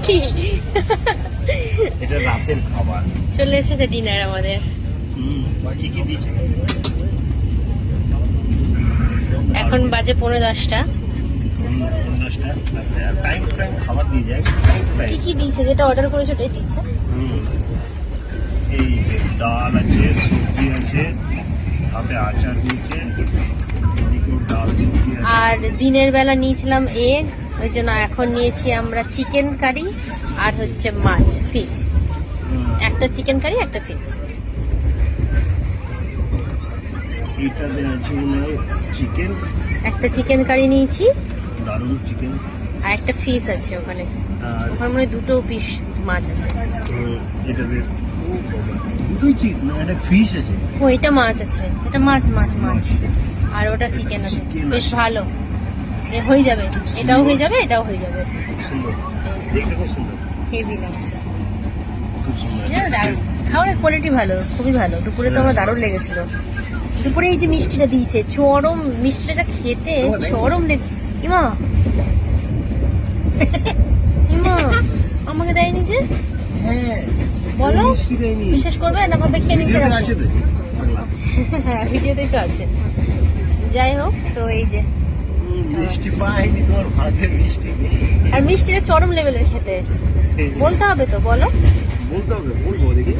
কি এটা রাতের খাবার। চলে এসেছে ডিনার আমাদের। কি কি দিয়েছে? এখন বাজে 10:45। টাইম টাইম খাবার দিয়ে যায়। কি কি দিয়েছে? যেটা অর্ডার করেছো ওটাই দিয়েছে। এই ডাল আছে, সবজি আছে, সাথে আচার দিয়েছে, ডাল সবজি আছে। আর দিনের বেলা নিয়েছিলাম এগ, ওই জন্য এখন নিয়েছি আমরা চিকেন কারি আর হচ্ছে মাছ, ফিশ। একটা চিকেন কারি, একটা ফিশ। এইটাতে আছে মানে চিকেন, একটা চিকেন কারি নিয়েছি দারুণ চিকেন, আর একটা ফিশ আছে ওখানে। আর ওখানে মনে হয় 2টো পিস মাছ আছে। এটাতে দুটোই চিকেন, একটা ফিশ আছে। ও এটা মাছ আছে, এটা মাছ মাছ মাছ। আর ওটা চিকেন আছে, বেশ ভালো। এ হয়ে যাবে, এটাও হয়ে যাবে, এটাও হয়ে যাবে। সুন্দর, দেখতে খুব সুন্দর, হেভি লাগছে, খুব সুন্দর। দারুণ। খাবারের কোয়ালিটি ভালো, খুবই ভালো। দুপুরে তো আমার দারুণ লেগেছিল। দুপুরে এই যে মিষ্টিটা দিয়েছে, চরম মিষ্টিটা খেতে চরম ইমা ইমা আমাকে দেয়নি যে। হ্যাঁ বলো, মিষ্টি দেয়নি। বিশ্বাস করবে না ভাবে খেয়ে নিচ্ছে। ভিডিওতে আছে তো? হ্যাঁ ভিডিওতেই তো আছে। যাই হোক, তো এই যে মিষ্টি পাইনি, তোমার ভাগে মিষ্টি নেই। আর মিষ্টিটা চরম লেভেলের খেতে। বলতে হবে তো, বলো। বলতে হবে, বলবো দেখি।